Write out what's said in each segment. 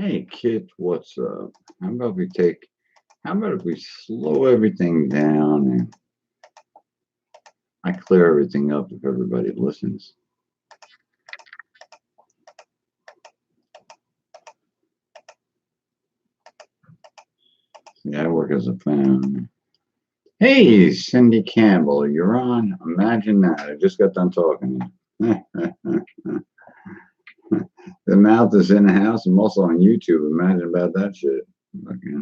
Hey, kid, what's up? How about we take, how about if we slow everything down and I clear everything up if everybody listens? Yeah, I work as a fan. Hey, Cindy Campbell, you're on. Imagine that. I just got done talking to you. The mouth is in the house. I'm also on YouTube. Imagine about that shit. Okay.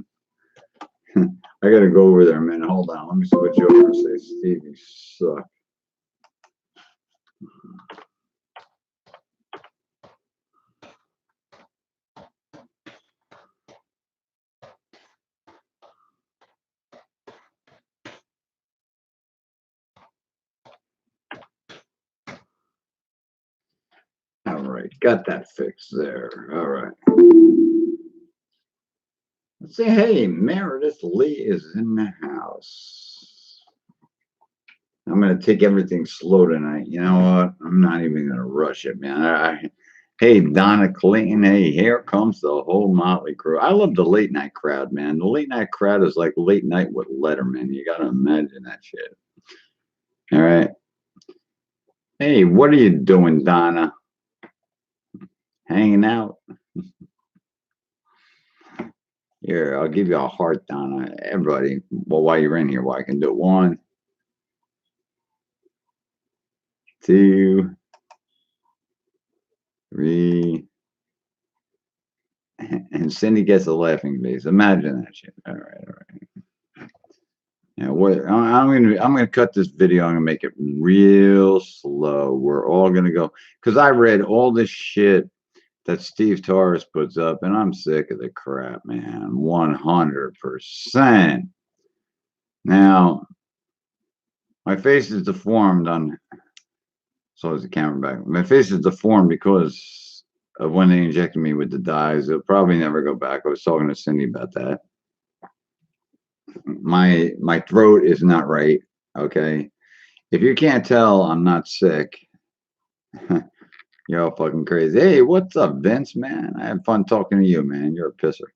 I gotta go over there a minute. Hold on. Let me switch over and say, Steve, you suck. All right, got that fixed there. All right. Let's say, hey, Meredith Lee is in the house. I'm gonna take everything slow tonight. You know what? I'm not even gonna rush it, man. Hey, Donna Clayton. Hey, here comes the whole Motley crew. I love the late night crowd, man. The late night crowd is like late night with Letterman. You gotta imagine that shit. All right. Hey, what are you doing, Donna? Hanging out? Here, I'll give you a heart, Donna. Everybody, well, while you're in here, I can do it. 1, 2, 3, and Cindy gets a laughing face. Imagine that shit. All right, all right. Now, I'm gonna cut this video. I'm gonna make it real slow. We're all gonna go because I read all this shit that Steve Torres puts up, and I'm sick of the crap, man. 100%. Now, my face is deformed on. So is the camera back. My face is deformed because of when they injected me with the dyes. It'll probably never go back. I was talking to Cindy about that. My throat is not right. Okay. If you can't tell, I'm not sick. You're all fucking crazy. Hey, what's up, Vince, man? I had fun talking to you, man. You're a pisser.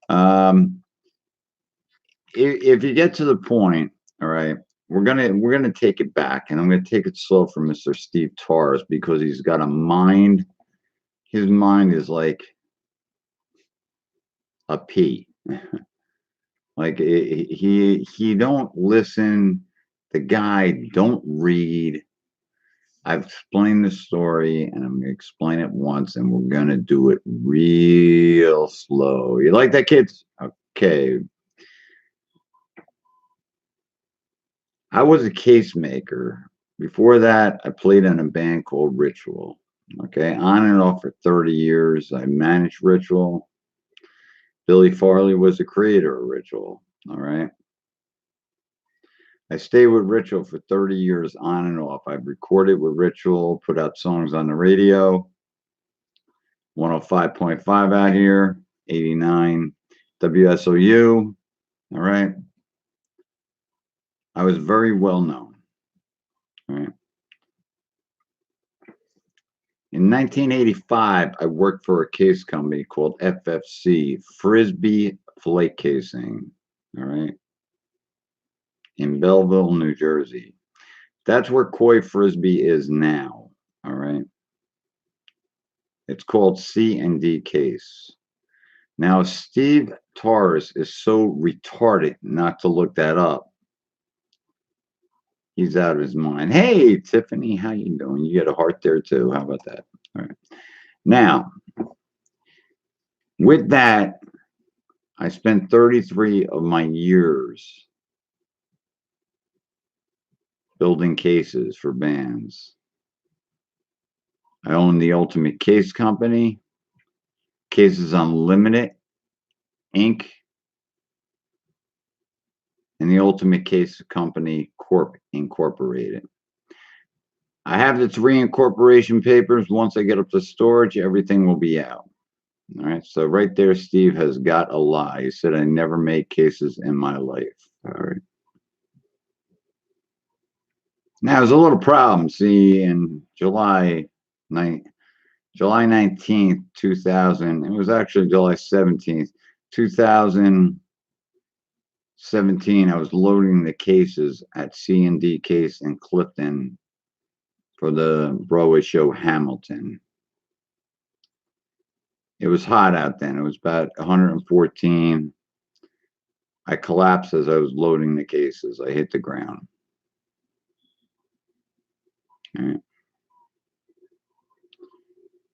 Um, if you get to the point, all right, we're gonna take it back, and I'm gonna take it slow for Mr. Steve Torres because he's got a mind. His mind is like a pea. Like he don't listen. The guy don't read. I've explained the story, and I'm gonna explain it once, and we're gonna do it real slow. You like that, kids? Okay. I was a case maker. Before that, I played in a band called Ritual. Okay, on and off for 30 years. I managed Ritual. Billy Farley was the creator of Ritual. All right. I stayed with Ritual for 30 years on and off. I've recorded with Ritual, put out songs on the radio, 105.5 out here, 89 WSOU. All right. I was very well known. All right. In 1985, I worked for a case company called FFC, Frisbee Flake Casing. All right. In Belleville, New Jersey. That's where Koi Frisbee is now. All right. It's called C&D Case. Now, Steve Torres is so retarded not to look that up. He's out of his mind. Hey, Tiffany, how you doing? You get a heart there too. How about that? All right. Now, with that, I spent 33 of my years building cases for bands. I own the Ultimate Case Company, Cases Unlimited, Inc., and the Ultimate Case Company Corp. Incorporated. I have the 3 incorporation papers. Once I get up to storage, everything will be out. All right. So right there, Steve has got a lie. He said I never made cases in my life. All right. Now there's a little problem. See, in July July 19th, 2000. It was actually July 17th, 2017. I was loading the cases at C&D Case in Clifton for the Broadway show Hamilton. It was hot out then. It was about 114. I collapsed as I was loading the cases. I hit the ground. All right.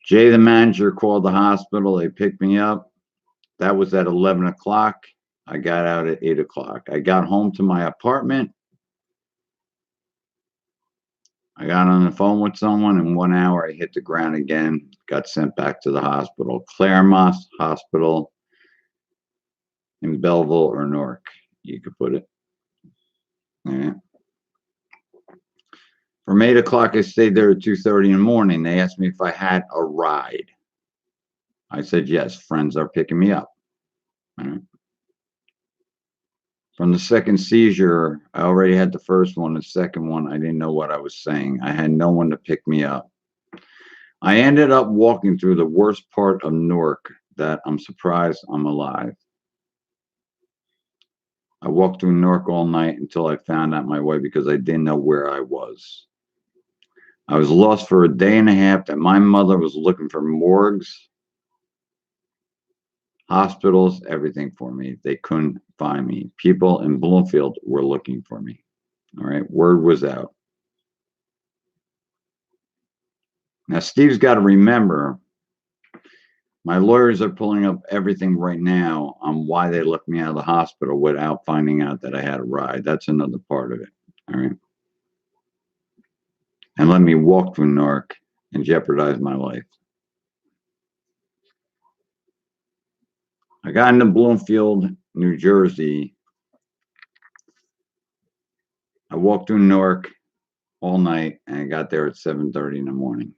Jay, the manager, called the hospital. They picked me up. That was at 11 o'clock. I got out at 8 o'clock. I got home to my apartment. I got on the phone with someone. In 1 hour, I hit the ground again. Got sent back to the hospital. Claremont Hospital in Belleville or Newark, you could put it. All right. From 8 o'clock, I stayed there at 2:30 in the morning. They asked me if I had a ride. I said, yes, friends are picking me up. All right. From the second seizure, I already had the first one. The second one, I didn't know what I was saying. I had no one to pick me up. I ended up walking through the worst part of Newark that I'm surprised I'm alive. I walked through Newark all night until I found out my way because I didn't know where I was. I was lost for a day and a half that my mother was looking for morgues, hospitals, everything for me. They couldn't find me. People in Bloomfield were looking for me. All right. Word was out. Now, Steve's got to remember, my lawyers are pulling up everything right now on why they left me out of the hospital without finding out that I had a ride. That's another part of it. All right. And let me walk through Newark and jeopardize my life. I got into Bloomfield, New Jersey. I walked through Newark all night and I got there at 7:30 in the morning.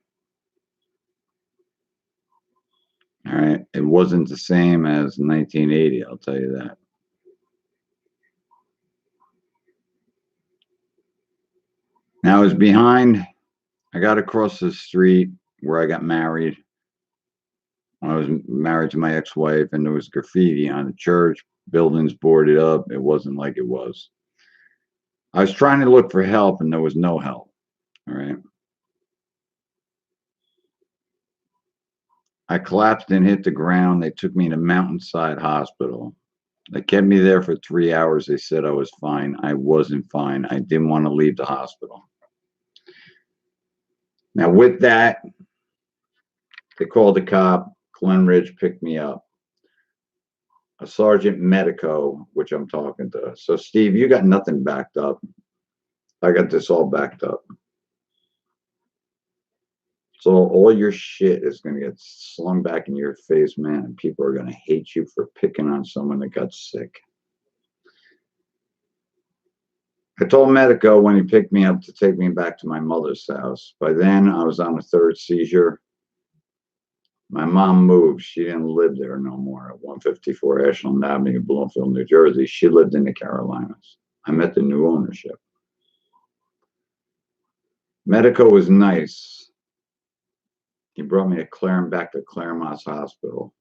All right. It wasn't the same as 1980, I'll tell you that. Now I was behind. I got across the street where I got married. I was married to my ex-wife, and there was graffiti on the church, buildings boarded up. It wasn't like it was. I was trying to look for help, and there was no help. All right. I collapsed and hit the ground. They took me to Mountainside Hospital. They kept me there for 3 hours. They said I was fine. I wasn't fine. I didn't want to leave the hospital. Now, with that, they called the cop. Glen Ridge picked me up. A Sergeant Medico, which I'm talking to. So, Steve, you got nothing backed up. I got this all backed up. So all your shit is going to get slung back in your face, man, and people are going to hate you for picking on someone that got sick. I told Medico when he picked me up to take me back to my mother's house. By then, I was on a third seizure. My mom moved. She didn't live there no more at 154 Ashland Avenue, Bloomfield, New Jersey. She lived in the Carolinas. I met the new ownership. Medico was nice. He brought me back to Claremont Hospital.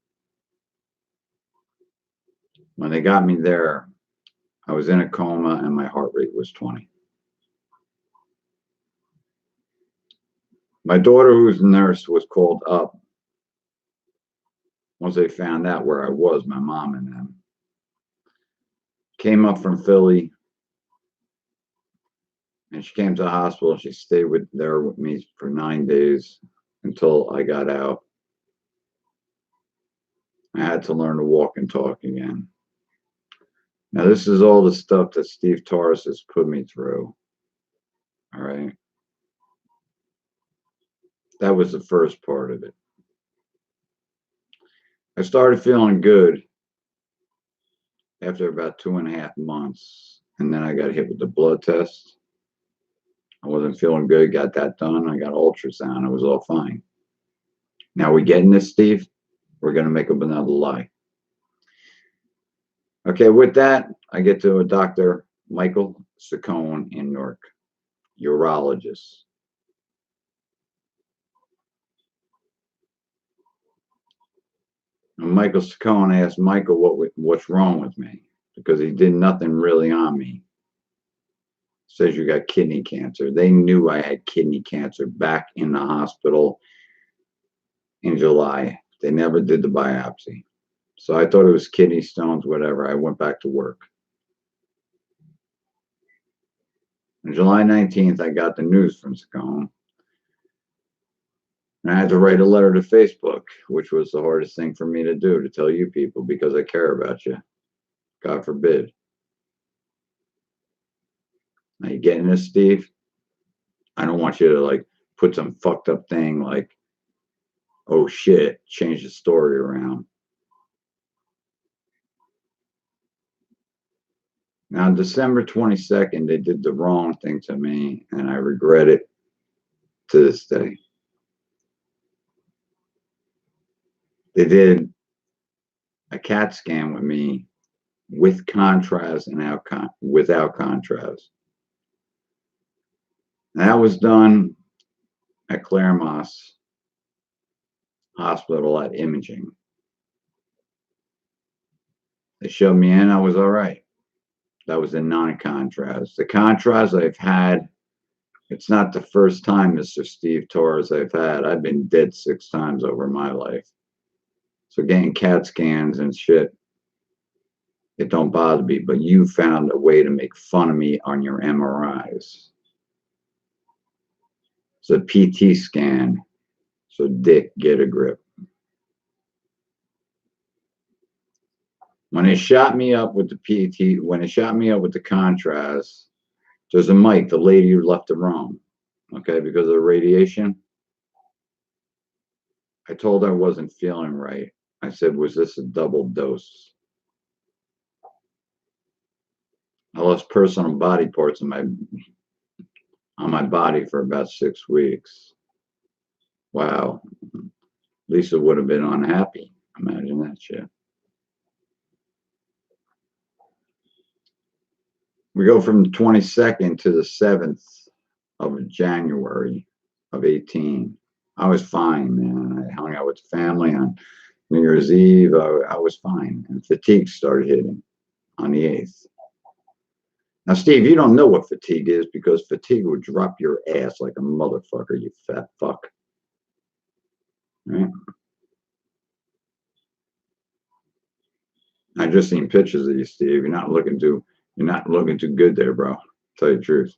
When they got me there, I was in a coma and my heart rate was 20. My daughter, who's a nurse, was called up once they found out where I was, my mom and them. Came up from Philly, and she came to the hospital. She stayed there with me for 9 days until I got out. I had to learn to walk and talk again. Now, this is all the stuff that Steve Torres has put me through. All right. That was the first part of it. I started feeling good after about 2.5 months. And then I got hit with the blood test. I wasn't feeling good. Got that done. I got ultrasound. It was all fine. Now we getting this, Steve? We're going to make up another lie. Okay, with that, I get to a Dr. Michael Saccone in Newark, urologist. And Michael Saccone asked Michael what's wrong with me because he did nothing really on me. Says you got kidney cancer. They knew I had kidney cancer back in the hospital in July. They never did the biopsy. So I thought it was kidney stones, whatever. I went back to work. On July 19th, I got the news from Saccone. And I had to write a letter to Facebook, which was the hardest thing for me to do, to tell you people because I care about you. God forbid. Now you getting this, Steve? I don't want you to like put some fucked up thing like, oh shit, change the story around. Now, December 22nd, they did the wrong thing to me, and I regret it to this day. They did a CAT scan with me with contrast and without contrast. And that was done at Claremont Hospital at imaging. They showed me in, I was all right. That was a non-contrast. The contrast I've had, it's not the first time, Mr. Steve Torres, I've had. I've been dead 6 times over my life. So getting CAT scans and shit, it don't bother me. But you found a way to make fun of me on your MRIs. It's a PT scan. So dick, get a grip. When they shot me up with the PT, when they shot me up with the contrast, there's a mic, the lady who left the room, okay, because of the radiation. I told her I wasn't feeling right. I said, was this a double dose? I lost personal body parts on my body for about 6 weeks. Wow. Lisa would have been unhappy. Imagine that shit. We go from the 22nd to the 7th of January of 18. I was fine, man. I hung out with the family on New Year's Eve. I was fine. And fatigue started hitting on the 8th. Now, Steve, you don't know what fatigue is because fatigue would drop your ass like a motherfucker, you fat fuck. Right? I just seen pictures of you, Steve. You're not looking too good there, bro. Tell you the truth.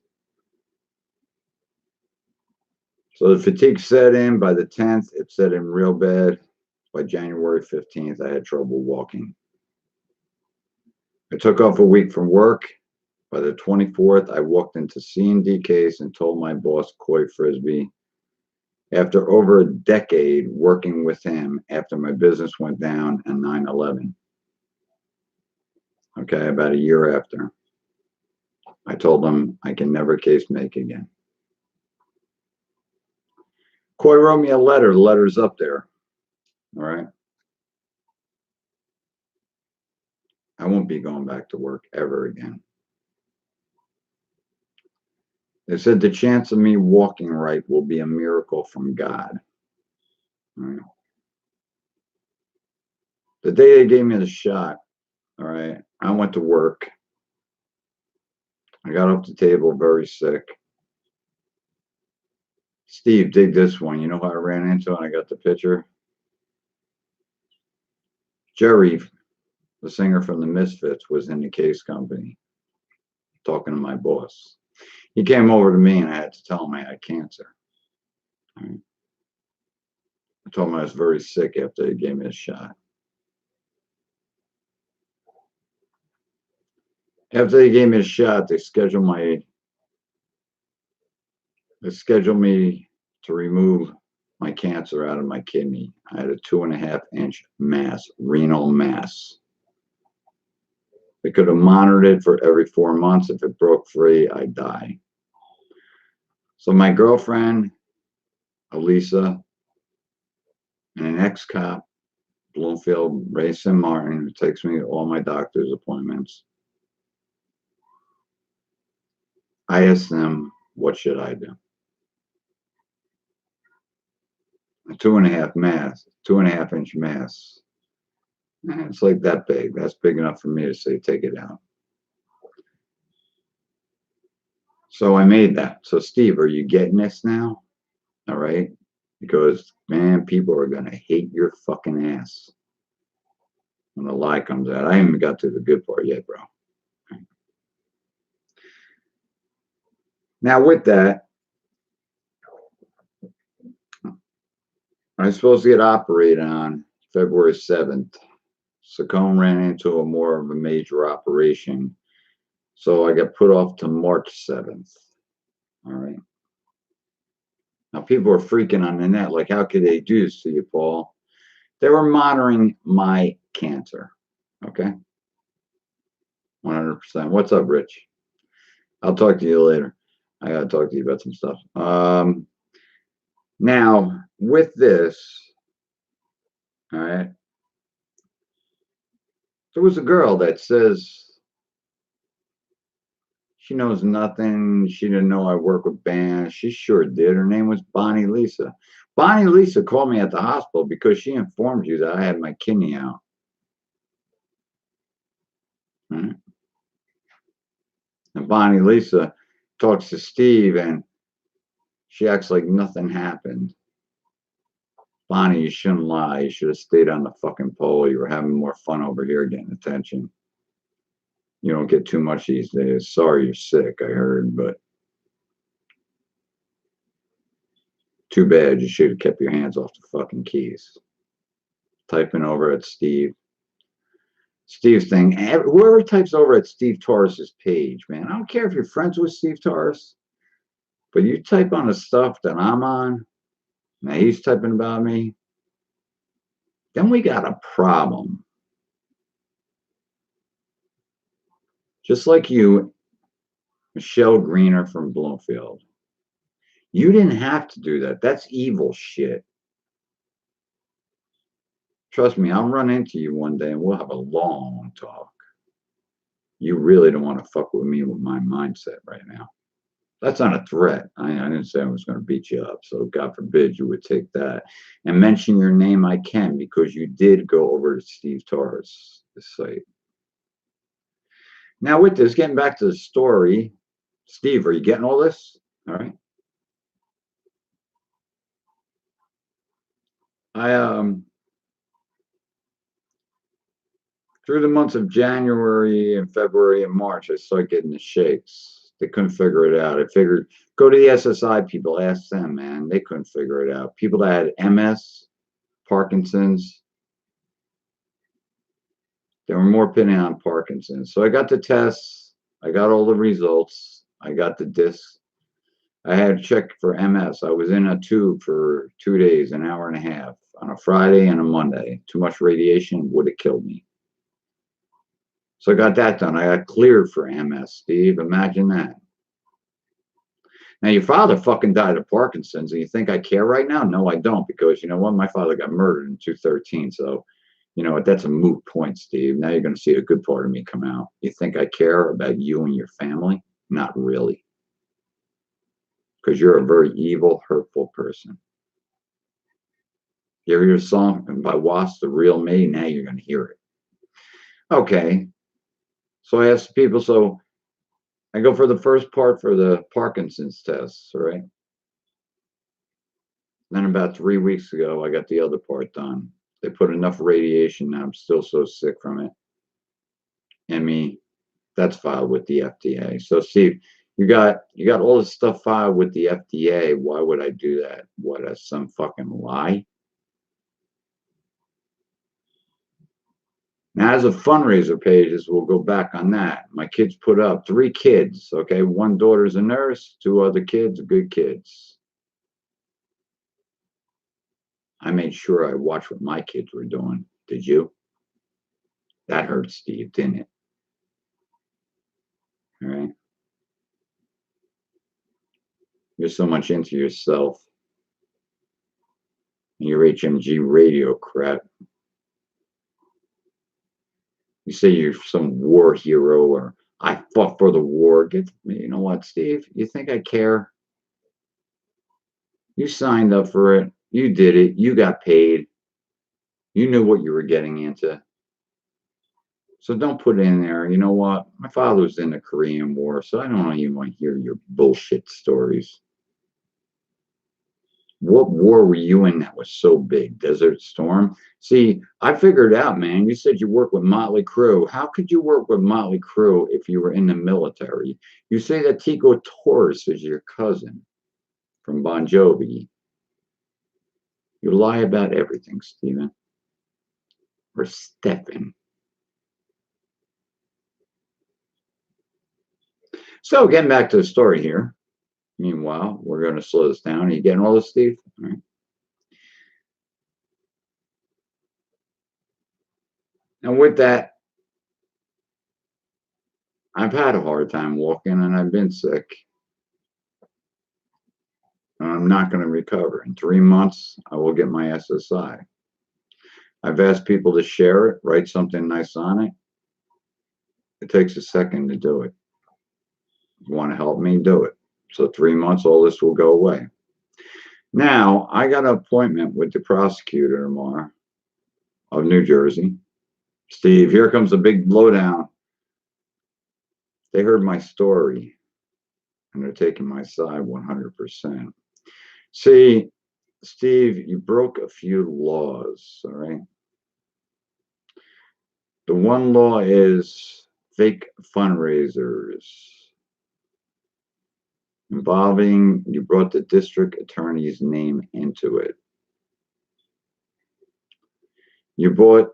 So the fatigue set in by the 10th. It set in real bad. By January 15th, I had trouble walking. I took off a week from work. By the 24th, I walked into C&D case and told my boss, Coy Frisbee, after over a decade working with him after my business went down in 9/11. Okay, about a year after. I told him I can never case make again. Coy wrote me a letter. The letter's up there. All right. I won't be going back to work ever again. They said the chance of me walking right will be a miracle from God. All right. The day they gave me the shot, all right, I went to work. I got off the table very sick. Steve, dig this one. You know who I ran into and I got the picture? Jerry, the singer from the Misfits, was in the case company talking to my boss. He came over to me and I had to tell him I had cancer. All right. I told him I was very sick after they gave me a shot. After they gave me a shot, they scheduled me to remove my cancer out of my kidney. I had a 2.5-inch mass, renal mass. They could have monitored it for every 4 months. If it broke free, I'd die. So my girlfriend, Elisa, and an ex-cop, Bloomfield, Ray St. Martin, who takes me to all my doctor's appointments, I asked them, what should I do? A 2.5-inch mass. It's like that big. That's big enough for me to say, take it out. So I made that. So Steve, are you getting this now? All right. Because man, people are gonna hate your fucking ass when the lie comes out. I haven't even got to the good part yet, bro. Now with that, I'm supposed to get operated on February 7th. Saccone ran into a more of a major operation. So I got put off to March 7th. All right. Now people are freaking on the net, like, how could they do this to you, Paul? They were monitoring my cancer. Okay. 100%. What's up, Rich? I'll talk to you later. I gotta talk to you about some stuff. Now with this, all right, there was a girl that says she knows nothing. She didn't know I work with bands. She sure did. Her name was Bonnie Lisa. Bonnie Lisa called me at the hospital because she informed you that I had my kidney out. Right? And Bonnie Lisa talks to Steve and she acts like nothing happened. Bonnie, you shouldn't lie. You should have stayed on the fucking pole. You were having more fun over here getting attention. You don't get too much these days. Sorry you're sick, I heard, but too bad. You should have kept your hands off the fucking keys. Typing over at Steve's thing. Whoever types over at Steve Torres's page, man, I don't care if you're friends with Steve Torres, but you type on the stuff that I'm on, now he's typing about me, then we got a problem. Just like you, Michelle Greener from Bloomfield. You didn't have to do that. That's evil shit. Trust me, I'll run into you one day and we'll have a long talk. You really don't want to fuck with me with my mindset right now. That's not a threat. I didn't say I was going to beat you up. So God forbid you would take that. And mention your name I can because you did go over to Steve Torres' site. Now with this, getting back to the story, Steve, are you getting all this? All right. I through the months of January and February and March, I started getting the shakes. They couldn't figure it out. I figured go to the SSI people, ask them, man. They couldn't figure it out. People that had MS, Parkinson's, they were more pinning on Parkinson's. So I got the tests. I got all the results. I got the discs. I had checked for MS. I was in a tube for 2 days, an hour and a half, on a Friday and a Monday. Too much radiation would have killed me. So I got that done. I got cleared for MS, Steve. Imagine that. Now, your father fucking died of Parkinson's, and you think I care right now? No, I don't, because you know what? My father got murdered in 2013. So, you know what? That's a moot point, Steve. Now you're going to see a good part of me come out. You think I care about you and your family? Not really. Because you're a very evil, hurtful person. You ever hear a song by Wasp, The Real Me? Now you're going to hear it. Okay. So I asked people, so I go for the first part for the Parkinson's tests, right? Then about 3 weeks ago, I got the other part done. They put enough radiation. I'm still so sick from it. And me, that's filed with the FDA. So Steve, you got all this stuff filed with the FDA. Why would I do that? What, as some fucking lie? Now, as a fundraiser pages, we'll go back on that. My kids put up 3 kids. Okay, one daughter's a nurse, 2 other kids, good kids. I made sure I watched what my kids were doing. Did you? That hurt, Steve, didn't it? All right. You're so much into yourself and your HMG radio crap. You say you're some war hero or I fought for the war. Get me. You know what, Steve? You think I care? You signed up for it. You did it. You got paid. You knew what you were getting into. So don't put in there, you know what? My father was in the Korean War, so I don't even want to hear your bullshit stories. What war were you in that was so big? Desert Storm? See, I figured out, man. You said you work with Motley Crue. How could you work with Motley Crue if you were in the military? You say that Tico Torres is your cousin from Bon Jovi. You lie about everything, Steven. Or Stefan. So getting back to the story here. Meanwhile, we're going to slow this down. Are you getting all this, Steve? All right. And with that, I've had a hard time walking and I've been sick. And I'm not going to recover. In 3 months, I will get my SSI. I've asked people to share it, write something nice on it. It takes a second to do it. If you want to help me, do it. So 3 months, all this will go away. Now, I got an appointment with the prosecutor tomorrow of New Jersey. Steve, here comes a big lowdown. They heard my story and they're taking my side 100%. See, Steve, you broke a few laws, all right? The one law is fake fundraisers involving, you brought the district attorney's name into it. You brought,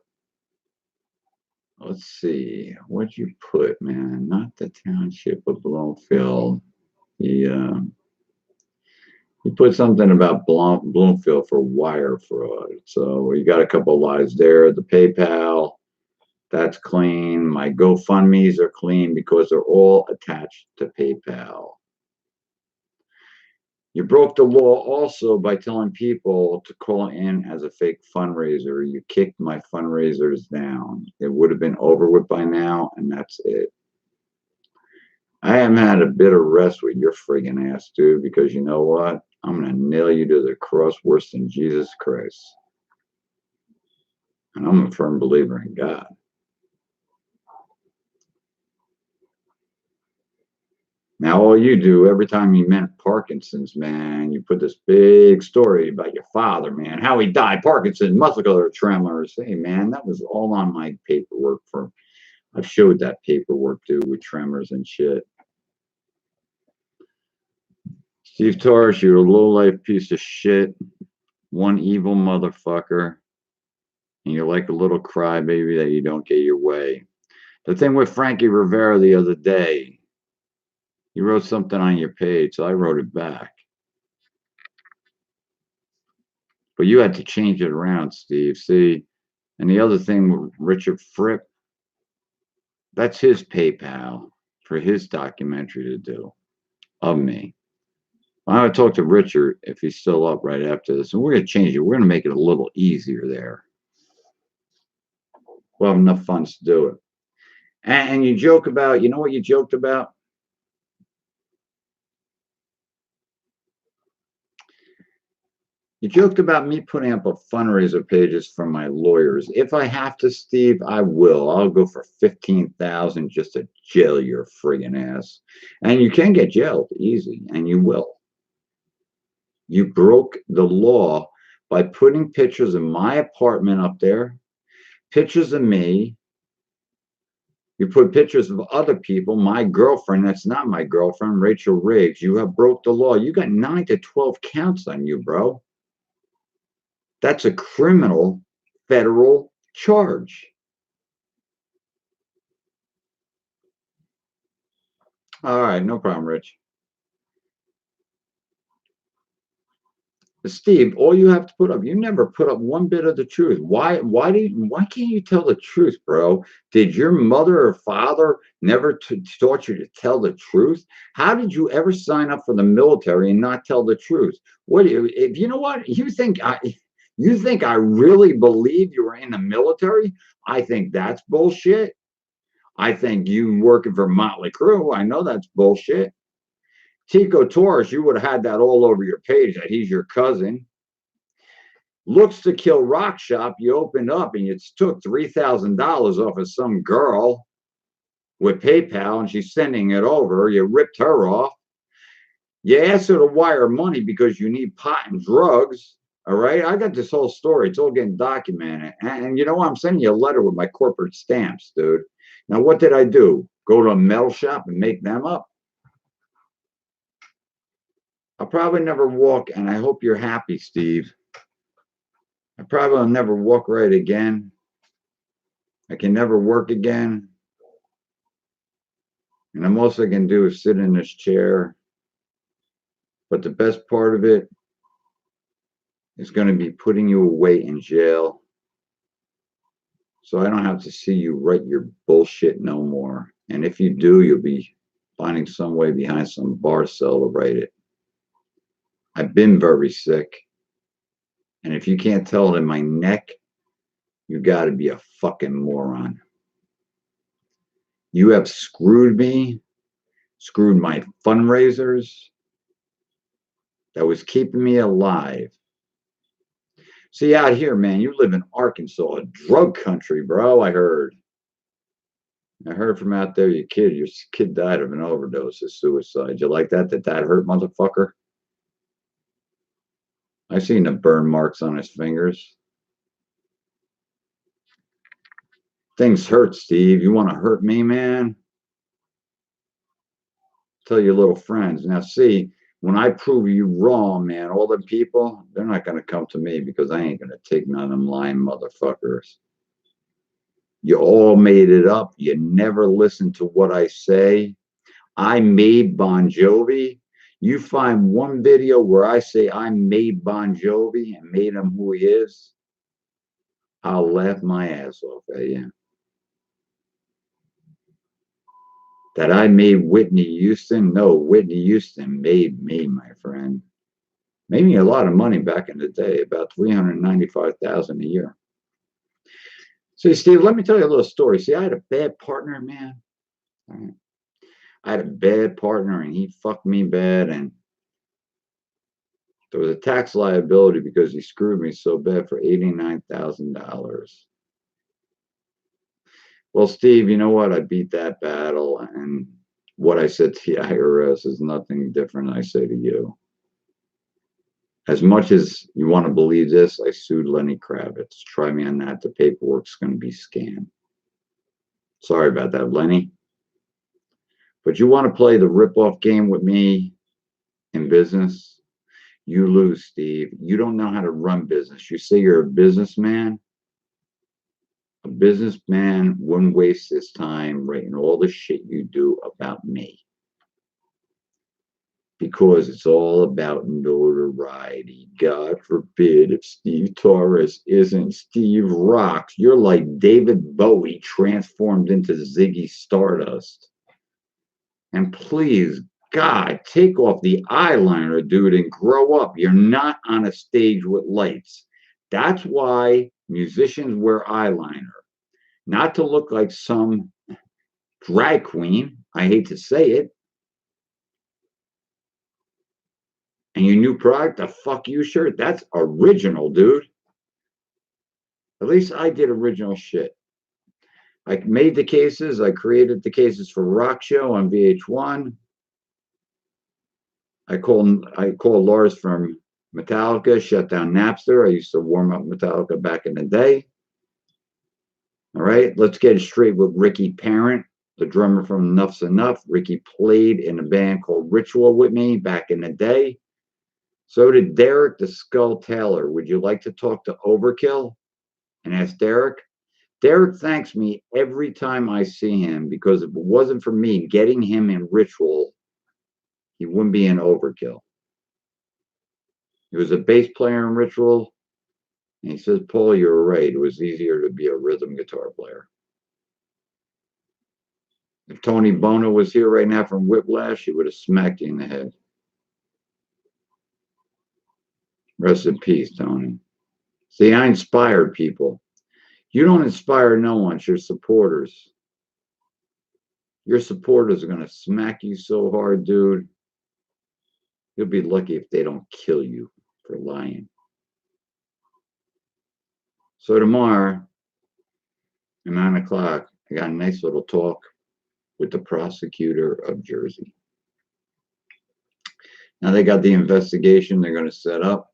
let's see, what'd you put, man? Not the township of Bloomfield. You put something about Bloomfield for wire fraud. So we got a couple lies there. The PayPal, that's clean. My GoFundMe's are clean because they're all attached to PayPal. You broke the law also by telling people to call in as a fake fundraiser. You kicked my fundraisers down. It would have been over with by now, and that's it. I haven't had a bit of rest with your friggin' ass, dude, because you know what? I'm going to nail you to the cross worse than Jesus Christ. And I'm a firm believer in God. Now, all you do every time you meant Parkinson's, man, you put this big story about your father, man, how he died, Parkinson's, muscular tremors. Hey, man, that was all on my paperwork I've showed that paperwork, dude, with tremors and shit. Steve Torres, you're a low-life piece of shit, one evil motherfucker, and you're like a little crybaby that you don't get your way. The thing with Frankie Rivera the other day, you wrote something on your page, so I wrote it back. But you had to change it around, Steve. See, and the other thing with Richard Fripp, that's his PayPal for his documentary to do of me. I'm going to talk to Richard if he's still up right after this, and we're going to change it. We're going to make it a little easier there. We'll have enough funds to do it. And you joke about, you know what you joked about? You joked about me putting up a fundraiser pages for my lawyers. If I have to, Steve, I will. I'll go for $15,000 just to jail your friggin' ass. And you can get jailed easy, and you will. You broke the law by putting pictures of my apartment up there, pictures of me. You put pictures of other people, my girlfriend, that's not my girlfriend, Rachel Riggs. You have broke the law. You got 9 to 12 counts on you, bro. That's a criminal federal charge. All right, no problem, Rich. Steve, all you have to put up, you never put up one bit of the truth. Why can't you tell the truth, bro? Did your mother or father never taught you to tell the truth? How did you ever sign up for the military and not tell the truth? What if you know what? You think I really believe you were in the military? I think that's bullshit. I think you working for Motley Crue, I know that's bullshit. Tico Torres, you would have had that all over your page that he's your cousin. Looks to Kill Rock Shop, you opened up and you took $3,000 off of some girl with PayPal and she's sending it over. You ripped her off. You asked her to wire money because you need pot and drugs. All right. I got this whole story. It's all getting documented. And you know what? I'm sending you a letter with my corporate stamps, dude. Now, what did I do? Go to a metal shop and make them up? I'll probably never walk, and I hope you're happy, Steve. I probably will never walk right again. I can never work again. And the most I can do is sit in this chair. But the best part of it is going to be putting you away in jail. So I don't have to see you write your bullshit no more. And if you do, you'll be finding some way behind some bar cell to write it. I've been very sick. And if you can't tell it in my neck, you got to be a fucking moron. You have screwed me, screwed my fundraisers that was keeping me alive. See, out here, man, you live in Arkansas, a drug country, bro. I heard from out there, your kid died of an overdose, of suicide. You like that? Did that hurt, motherfucker? I seen the burn marks on his fingers. Things hurt, Steve. You want to hurt me, man? Tell your little friends. Now, see, when I prove you wrong, man, all the people, they're not going to come to me because I ain't going to take none of them lying motherfuckers. You all made it up. You never listen to what I say. I made Bon Jovi. You find one video where I say I made Bon Jovi and made him who he is, I'll laugh my ass off at you. That I made Whitney Houston? No, Whitney Houston made me, my friend. Made me a lot of money back in the day, about $395,000 a year. See, Steve, let me tell you a little story. See, I had a bad partner, man. I had a bad partner, and he fucked me bad, and there was a tax liability because he screwed me so bad for $89,000. Well, Steve, you know what? I beat that battle, and what I said to the IRS is nothing different than I say to you. As much as you want to believe this, I sued Lenny Kravitz. Try me on that. The paperwork's going to be scanned. Sorry about that, Lenny. But you want to play the rip-off game with me in business? You lose, Steve. You don't know how to run business. You say you're a businessman. A businessman wouldn't waste his time writing all the shit you do about me. Because it's all about notoriety. God forbid if Steve Torres isn't Steve Rocks. You're like David Bowie transformed into Ziggy Stardust. And please, God, take off the eyeliner, dude, and grow up. You're not on a stage with lights. That's why musicians wear eyeliner. Not to look like some drag queen. I hate to say it. And your new product, the fuck you shirt, that's original, dude. At least I did original shit. I made the cases. I created the cases for Rock Show on VH1. I called Lars from Metallica, shut down Napster. I used to warm up Metallica back in the day. All right, let's get it straight with Ricky Parent, the drummer from Enough's Enough. Ricky played in a band called Ritual with me back in the day. So did Derek the Skull Taylor. Would you like to talk to Overkill and ask Derek? Derek thanks me every time I see him because if it wasn't for me getting him in Ritual, he wouldn't be in Overkill. He was a bass player in Ritual, and he says, Paul, you're right. It was easier to be a rhythm guitar player. If Tony Bono was here right now from Whiplash, he would have smacked you in the head. Rest in peace, Tony. See, I inspired people. You don't inspire no one. It's your supporters. Your supporters are going to smack you so hard, dude. You'll be lucky if they don't kill you for lying. So tomorrow at 9 o'clock, I got a nice little talk with the prosecutor of Jersey. Now they got the investigation they're going to set up.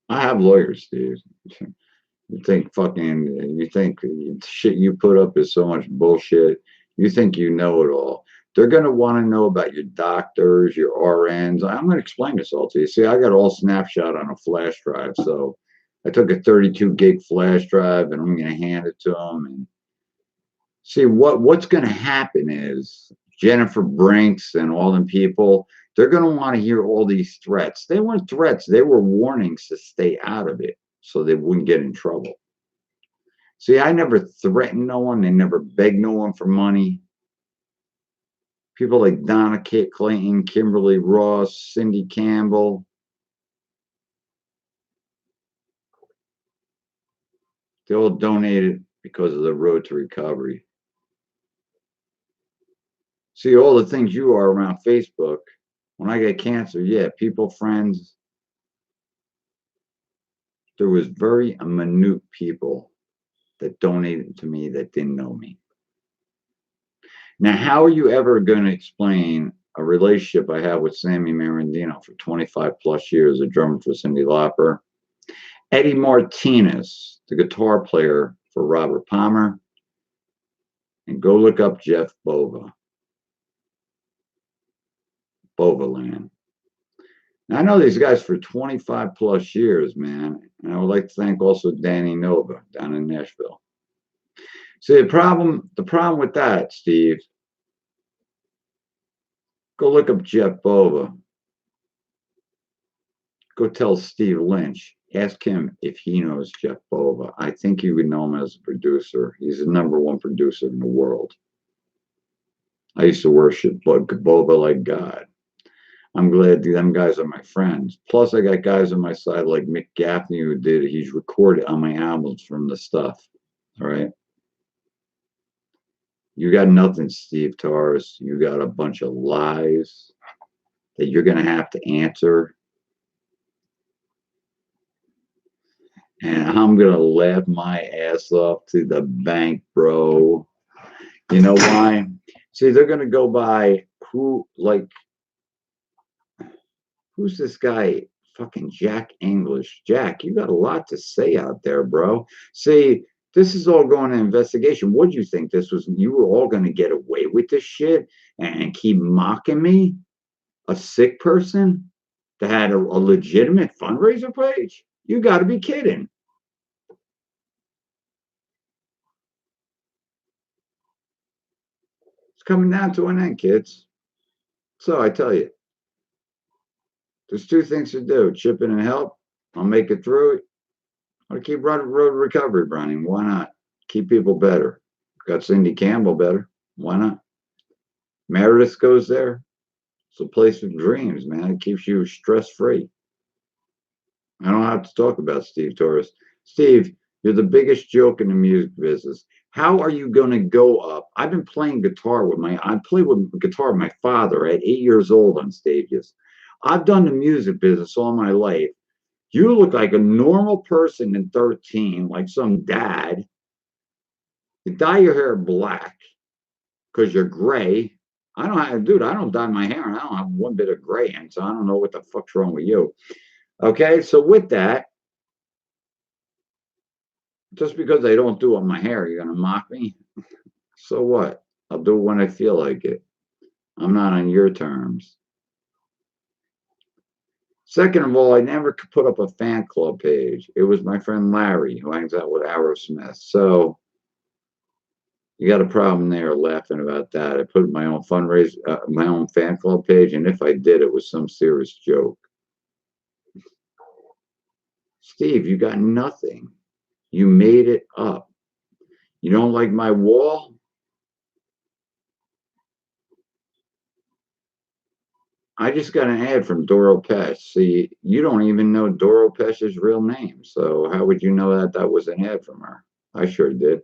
I have lawyers, Steve. You think shit you put up is so much bullshit. You think you know it all. They're going to want to know about your doctors, your RNs. I'm going to explain this all to you. See, I got all snapshot on a flash drive. So I took a 32 gig flash drive and I'm going to hand it to them. And see, what's going to happen is Jennifer Brinks and all them people, they're going to want to hear all these threats. They weren't threats. They were warnings to stay out of it so they wouldn't get in trouble. See, I never threatened no one. They never begged no one for money. People like Donna Kate Clayton, Kimberly Ross, Cindy Campbell. They all donated because of the road to recovery. See, all the things you are around Facebook. When I got cancer, yeah, people, friends. There was very minute people that donated to me that didn't know me. Now, how are you ever going to explain a relationship I have with Sammy Marandino for 25 plus years, a drummer for Cyndi Lauper, Eddie Martinez, the guitar player for Robert Palmer, and go look up Jeff Bova, Bovaland. Now, I know these guys for 25 plus years, man, and I would like to thank also Danny Nova down in Nashville. See, the problem with that, Steve, go look up Jeff Bova. Go tell Steve Lynch. Ask him if he knows Jeff Bova. I think you would know him as a producer. He's the #1 producer in the world. I used to worship Bova like God. I'm glad them guys are my friends. Plus, I got guys on my side like Mick Gaffney he's recorded on my albums from the stuff. All right. You got nothing, Steve Torres. You got a bunch of lies that you're going to have to answer. And I'm going to laugh my ass off to the bank, bro. You know why? See, they're going to go by who's this guy? Fucking Jack English. Jack, you got a lot to say out there, bro. See, this is all going to investigation. What do you think you were all going to get away with this shit and keep mocking me? A sick person that had a legitimate fundraiser page? You got to be kidding. It's coming down to an end, kids. So I tell you, there's 2 things to do: chip in and help. I'll make it through it. I'll keep road recovery running. Why not? Keep people better. Got Cindy Campbell better. Why not? Meredith goes there. It's a place of dreams, man. It keeps you stress free. I don't have to talk about Steve Torres. Steve, you're the biggest joke in the music business. How are you going to go up? I've been playing guitar I played with guitar with my father at 8 years old on stages. I've done the music business all my life. You look like a normal person in 13, like some dad. You dye your hair black because you're gray. I don't dye my hair and I don't have one bit of gray in, so I don't know what the fuck's wrong with you. Okay, so with that, just because I don't do it on my hair, you're gonna mock me? So what? I'll do it when I feel like it. I'm not on your terms. Second of all, I never could put up a fan club page. It was my friend Larry who hangs out with Aerosmith. So you got a problem there laughing about that. I put my own my own fan club page, and if I did, it was some serious joke. Steve, you got nothing. You made it up. You don't like my wall? I just got an ad from Doro Pesh. See, you don't even know Doro Pesh's real name. So how would you know that was an ad from her? I sure did.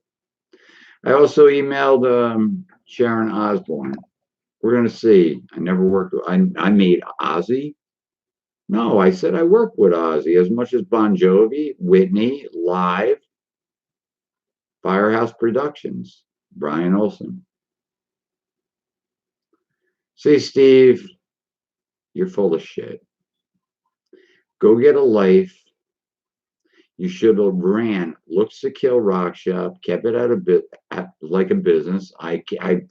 I also emailed Sharon Osbourne. We're going to see. I never worked with, I made Ozzy. No, I said I work with Ozzy as much as Bon Jovi, Whitney, Live, Firehouse Productions, Brian Olson. See, Steve, you're full of shit. Go get a life. You should have ran Looks to Kill Rock Shop, kept it at a bit like a business. I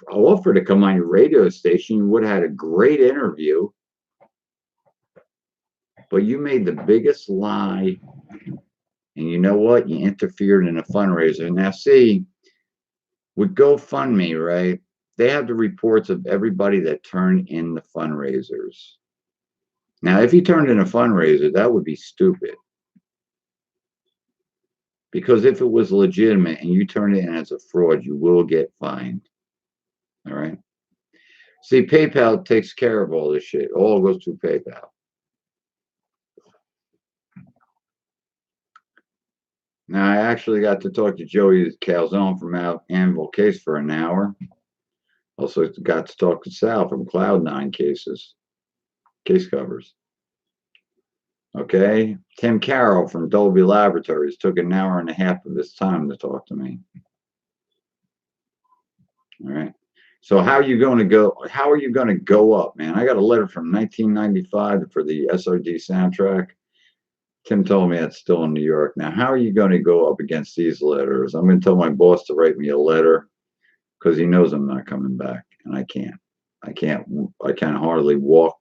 offered to come on your radio station. You would have had a great interview, but you made the biggest lie. And you know what? You interfered in a fundraiser. Now, see, with GoFundMe, right? They have the reports of everybody that turned in the fundraisers. Now, if you turned in a fundraiser, that would be stupid. Because if it was legitimate and you turn it in as a fraud, you will get fined. All right. See, PayPal takes care of all this shit. All goes through PayPal. Now, I actually got to talk to Joey Calzone from Anvil Case for an hour. Also got to talk to Sal from Cloud9 case covers. Okay. Tim Carroll from Dolby Laboratories took an hour and a half of his time to talk to me. All right. So how are you going to go? How are you going to go up, man? I got a letter from 1995 for the SRD soundtrack. Tim told me that's still in New York. Now, how are you going to go up against these letters? I'm going to tell my boss to write me a letter because he knows I'm not coming back, and I can't. I can hardly walk.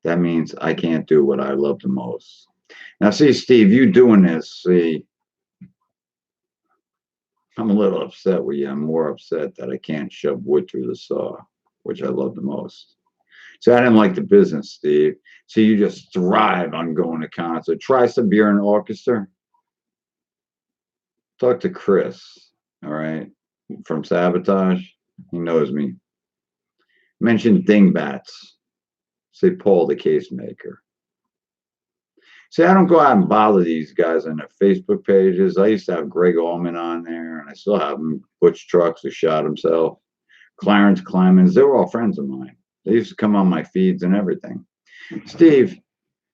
That means I can't do what I love the most. Now, see, Steve, you doing this, see, I'm a little upset with you. I'm more upset that I can't shove wood through the saw, which I love the most. So I didn't like the business, Steve. So you just thrive on going to concerts. Try some beer and orchestra. Talk to Chris, all right, from Sabotage. He knows me. Mention Dingbats. Say Paul the Case Maker. See, I don't go out and bother these guys on their Facebook pages. I used to have Greg Allman on there, and I still have him. Butch Trucks, who shot himself. Clarence Clemens. They were all friends of mine. They used to come on my feeds and everything. Steve,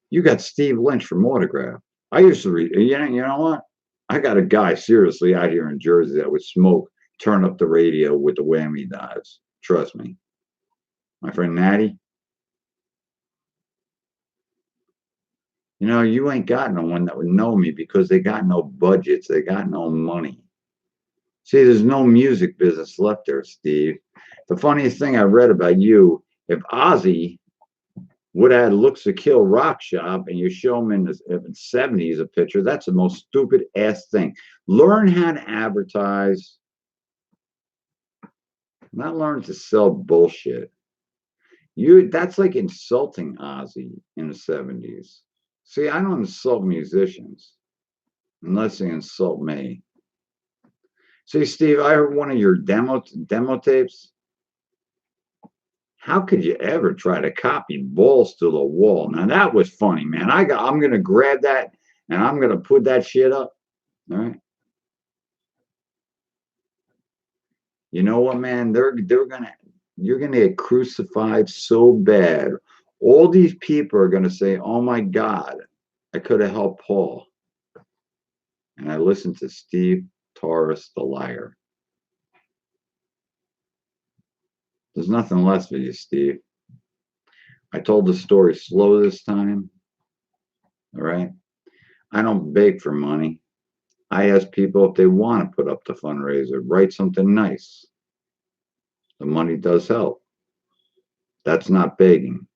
you got Steve Lynch from Autograph. I used to read, you know what? I got a guy seriously out here in Jersey that would smoke, turn up the radio with the whammy dives. Trust me. My friend Natty, you know, you ain't got no one that would know me because they got no budgets. They got no money. See, there's no music business left there, Steve. The funniest thing I read about you, if Ozzy would have had Looks to Kill Rock Shop and you show him in the 70s a picture, that's the most stupid ass thing. Learn how to advertise, not learn to sell bullshit. That's like insulting Ozzy in the 70s. See, I don't insult musicians unless they insult me. See, Steve, I heard one of your demo tapes. How could you ever try to copy Balls to the Wall? Now that was funny, man. I'm gonna grab that and I'm gonna put that shit up. All right. You know what, man? You're gonna get crucified so bad. All these people are gonna say, "Oh my God, I could have helped Paul." And I listened to Steve Torres, the liar. There's nothing left for you, Steve. I told the story slow this time. All right. I don't beg for money. I ask people if they want to put up the fundraiser, write something nice. The money does help. That's not begging.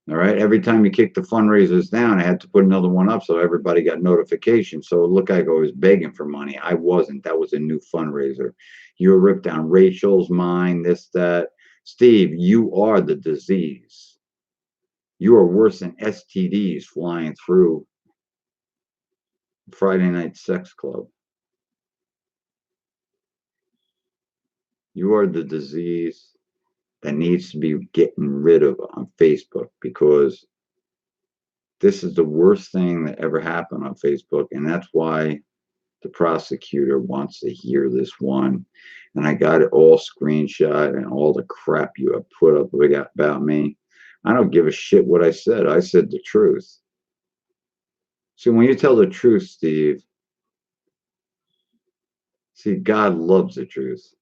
All right. Every time you kick the fundraisers down, I had to put another one up so everybody got notification. So it looked like I was begging for money. I wasn't. That was a new fundraiser. You were ripped down Rachel's, mine, this, that. Steve, you are the disease. You are worse than STDs flying through Friday Night Sex Club. You are the disease that needs to be getting rid of on Facebook because this is the worst thing that ever happened on Facebook. And that's why the prosecutor wants to hear this one. And I got it all screenshot and all the crap you have put up about me. I don't give a shit what I said. I said the truth. See, when you tell the truth, Steve, see, God loves the truth.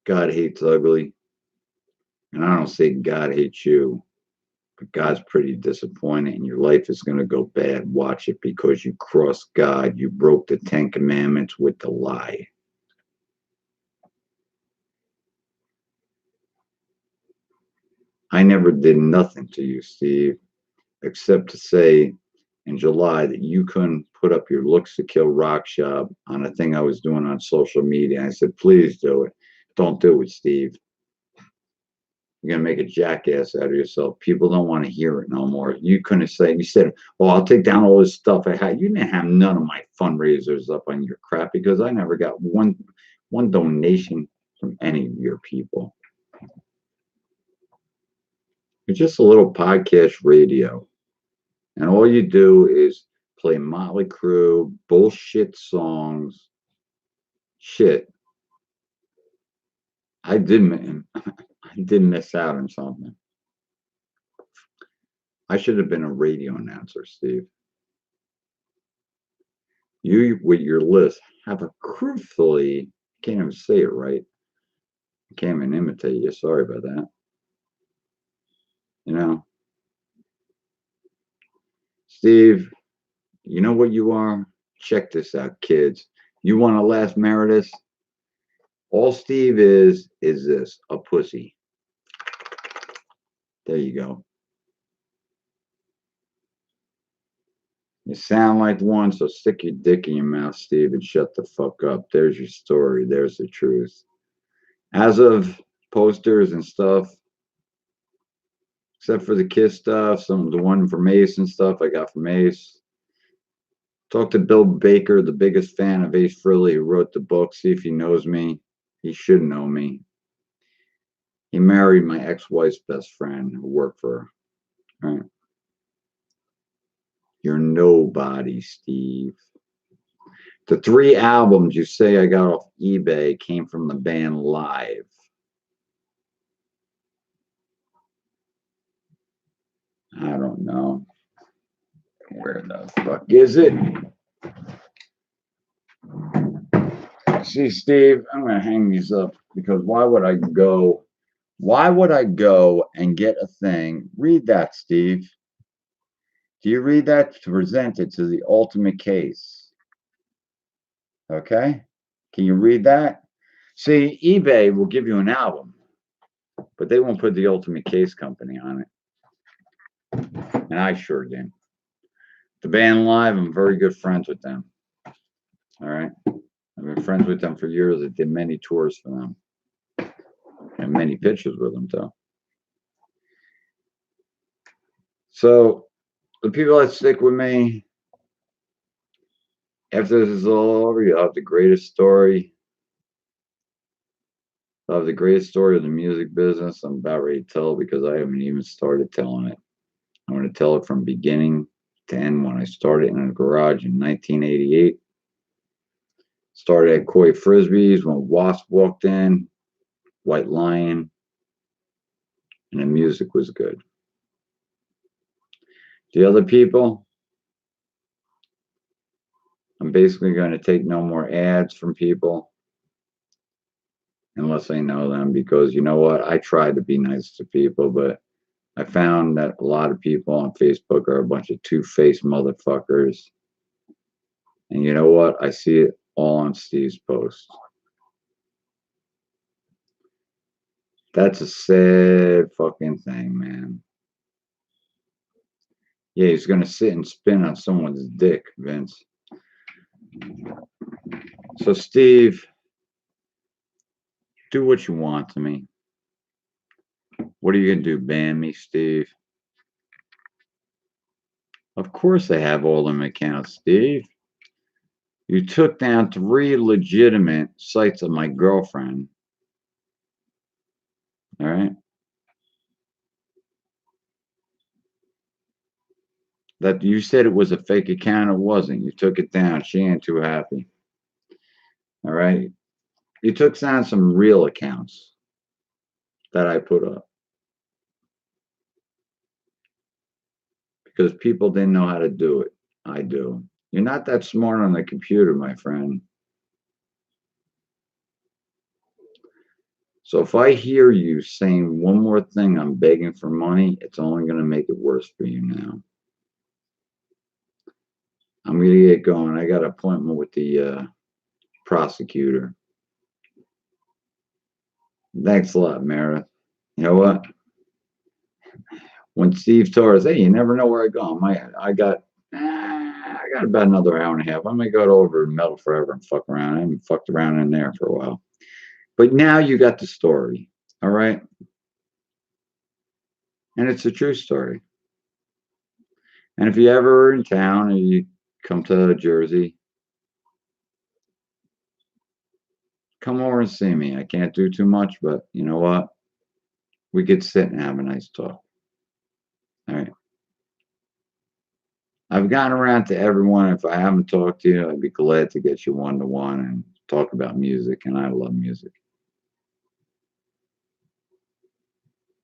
God hates ugly. And I don't say God hates you, but God's pretty disappointed and your life is going to go bad. Watch it because you crossed God. You broke the 10 Commandments with the lie. I never did nothing to you, Steve, except to say in July that you couldn't put up your Looks to Kill rock shop on a thing I was doing on social media. I said, please do it. Don't do it, Steve. You're gonna make a jackass out of yourself. People don't want to hear it no more. You couldn't say. You said, "Oh, I'll take down all this stuff I had." You didn't have none of my fundraisers up on your crap because I never got one donation from any of your people. It's just a little podcast radio, and all you do is play Motley Crue bullshit songs. Shit, I did. I did miss out on something. I should have been a radio announcer, Steve. You, with your list, have a truthfully, can't even say it right. I can't even imitate you. Sorry about that. You know, Steve, you know what you are? Check this out, kids. You want to last Meredith? All Steve is this, a pussy. There you go. You sound like one, so stick your dick in your mouth, Steve, and shut the fuck up. There's your story. There's the truth. As of posters and stuff, except for the Kiss stuff, some of the one from Ace and stuff I got from Ace. Talk to Bill Baker, the biggest fan of Ace Frehley, who wrote the book. See if he knows me. He should know me. He married my ex-wife's best friend who worked for her. Right. You're nobody, Steve. The 3 albums you say I got off eBay came from the band Live. I don't know. Where the fuck is it? See, Steve, I'm going to hang these up because why would I go? Why would I go and get a thing? Read that, Steve. Do you read that? To present it to the ultimate case. Okay? Can you read that? See, eBay will give you an album, but they won't put the ultimate case company on it. And I sure did. The band Live, I'm very good friends with them. All right? I've been friends with them for years. I did many tours for them. And many pictures with them, too. So, the people that stick with me, after this is all over, you'll have the greatest story. I'll have the greatest story of the music business I'm about ready to tell because I haven't even started telling it. I'm going to tell it from beginning to end when I started in a garage in 1988. Started at Koi Frisbees when Wasp walked in, White Lion, and the music was good. The other people, I'm basically going to take no more ads from people unless I know them because you know what? I try to be nice to people, but I found that a lot of people on Facebook are a bunch of two-faced motherfuckers. And you know what? I see it all on Steve's post. That's a sad fucking thing, man. Yeah, he's going to sit and spin on someone's dick, Vince. So, Steve, do what you want to me. What are you going to do? Ban me, Steve? Of course I have all them accounts, Steve. You took down 3 legitimate sites of my girlfriend. All right. That you said it was a fake account. It wasn't. You took it down. She ain't too happy. All right. You took down some real accounts that I put up. because people didn't know how to do it. I do. You're not that smart on the computer, my friend. So if I hear you saying one more thing, I'm begging for money, it's only going to make it worse for you now. I'm going to get going. I got an appointment with the prosecutor. Thanks a lot, Meredith. You know what? When Steve Torres, hey, you never know where I go. I got about another hour and a half. I'm gonna go over to Metal Forever and fuck around. I haven't fucked around in there for a while. But now you got the story. All right. And it's a true story. And if you ever are in town and you come to Jersey, come over and see me. I can't do too much, but you know what? We could sit and have a nice talk. All right. I've gotten around to everyone. If I haven't talked to you, I'd be glad to get you one to one and talk about music. And I love music.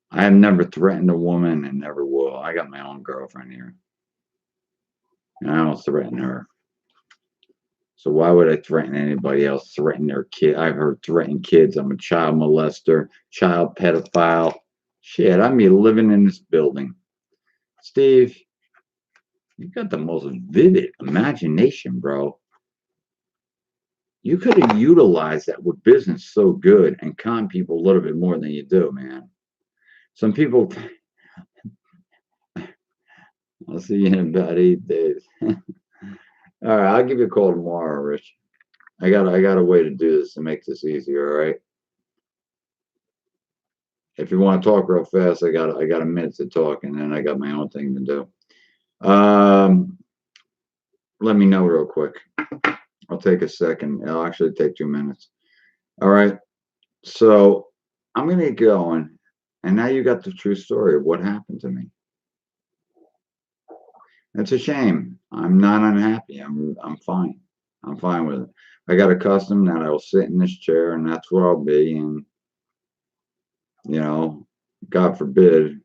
I have never threatened a woman and never will. I got my own girlfriend here. And I don't threaten her. So why would I threaten anybody else? Threaten their kid? I've heard threaten kids. I'm a child molester, child pedophile. Shit, I'm living in this building. Steve, you've got the most vivid imagination, bro. You could have utilized that with business so good and con people a little bit more than you do, man. Some people, I'll see you in about 8 days. All right, I'll give you a call tomorrow, Rich. I got a way to do this to make this easier, all right? If you want to talk real fast, I got a minute to talk, and then I got my own thing to do. Let me know real quick. I'll take a second. It'll actually take 2 minutes. All right. So I'm gonna get going, and now you got the true story of what happened to me. It's a shame. I'm not unhappy. I'm fine. I'm fine with it. I got accustomed that I'll sit in this chair, and that's where I'll be. And you know, God forbid,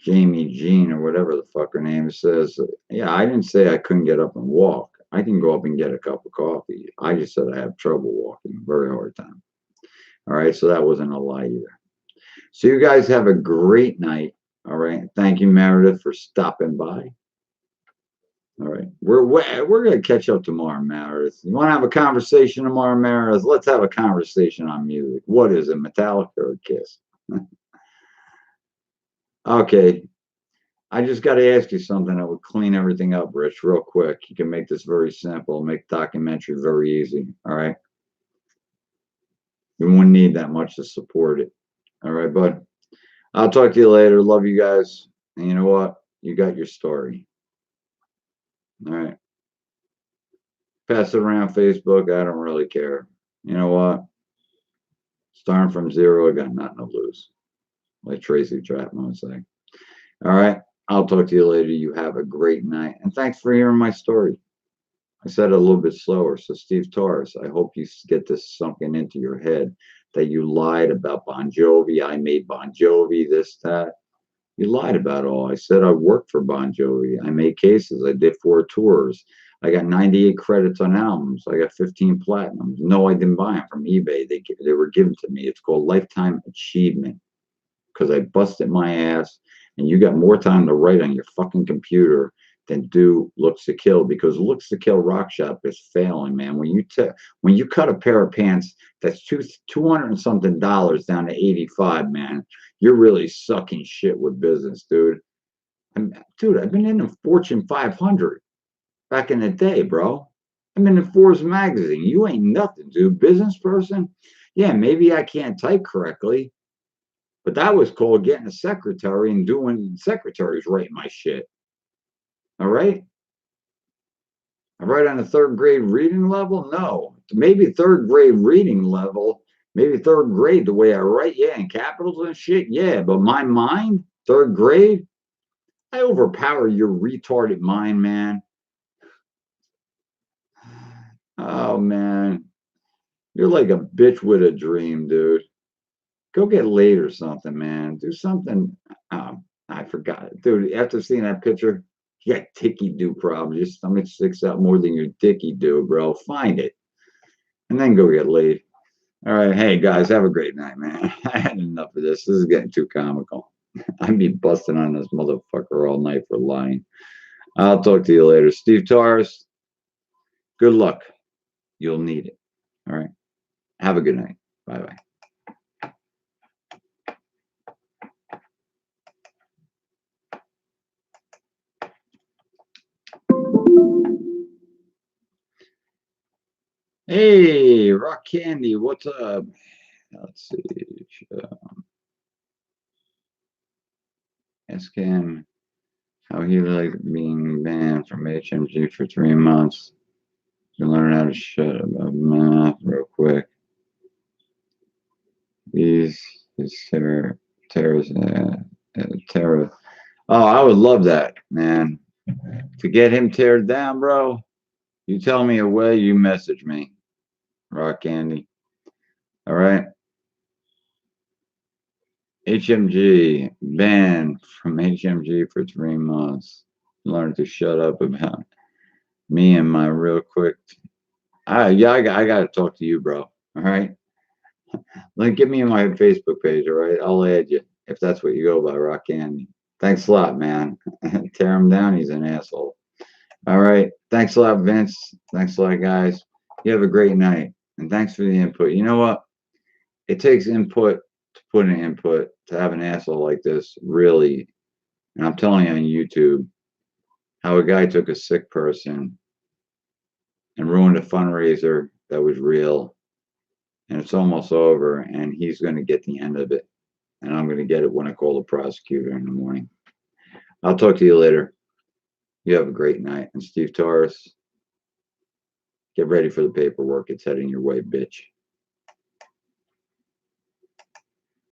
Jamie Jean or whatever the fuck her name says, yeah, I didn't say I couldn't get up and walk. I can go up and get a cup of coffee. I just said I have trouble walking, very hard time. All right, so that wasn't a lie either. So you guys have a great night. All right, thank you, Meredith, for stopping by. All right, we're gonna catch up tomorrow, Meredith. You want to have a conversation tomorrow, Meredith? Let's have a conversation on music. What is it, Metallica or Kiss? Okay, I just got to ask you something that would clean everything up, Rich, real quick. You can make this very simple, make documentary very easy. All right. You wouldn't need that much to support it. All right, bud. I'll talk to you later. Love you guys. And you know what? You got your story. All right. Pass it around Facebook. I don't really care. You know what? Starting from zero, I got nothing to lose. Like Tracy Chapman would say. All right. I'll talk to you later. You have a great night. And thanks for hearing my story. I said it a little bit slower. So, Steve Torres, I hope you get this sunken into your head that you lied about Bon Jovi. I made Bon Jovi, this, that. You lied about all. I said I worked for Bon Jovi. I made cases. I did 4 tours. I got 98 credits on albums. I got 15 platinums. No, I didn't buy them from eBay. They were given to me. It's called Lifetime Achievement because I busted my ass. And you got more time to write on your fucking computer than do Looks to Kill, because Looks to Kill Rock Shop is failing, man. When you cut a pair of pants that's $200 and something down to 85, man, you're really sucking shit with business, dude. Dude, I've been in the Fortune 500 back in the day, bro. I'm in the Forbes magazine. You ain't nothing, dude. Business person? Yeah, maybe I can't type correctly. But that was called getting a secretary and doing secretaries writing my shit. All right? I write on a 3rd grade reading level? No. Maybe 3rd grade reading level, maybe 3rd grade, the way I write, yeah, in capitals and shit, yeah. But my mind, 3rd grade, I overpower your retarded mind, man. Oh, man. You're like a bitch with a dream, dude. Go get laid or something, man. Do something. I forgot it. Dude, after seeing that picture, you got dicky do problems. Your stomach sticks out more than your dicky do, bro. Find it. And then go get laid. All right. Hey, guys, have a great night, man. I had enough of this. This is getting too comical. I'd be busting on this motherfucker all night for lying. I'll talk to you later. Steve Torres, good luck. You'll need it. All right. Have a good night. Bye bye. Hey, Rock Candy, what's up? Let's see. Ask him how he liked being banned from HMG for 3 months. You learn how to shut up math real quick. These is Terra's Terra. Oh, I would love that, man. To get him teared down, bro. You tell me a way, you message me. Rock Candy. All right. HMG banned from HMG for 3 months. Learn to shut up about me and my real quick. I gotta talk to you, bro. All right. Like, give me my Facebook page. All right. I'll add you if that's what you go by, Rock Candy. Thanks a lot, man. Tear him down. He's an asshole. All right. Thanks a lot, Vince. Thanks a lot, guys. You have a great night. And thanks for the input. You know what? It takes input to put in input to have an asshole like this, really. And I'm telling you on YouTube how a guy took a sick person and ruined a fundraiser that was real. And it's almost over. And he's going to get the end of it. And I'm going to get it when I call the prosecutor in the morning. I'll talk to you later. You have a great night. And Steve Torres, get ready for the paperwork. It's heading your way, bitch.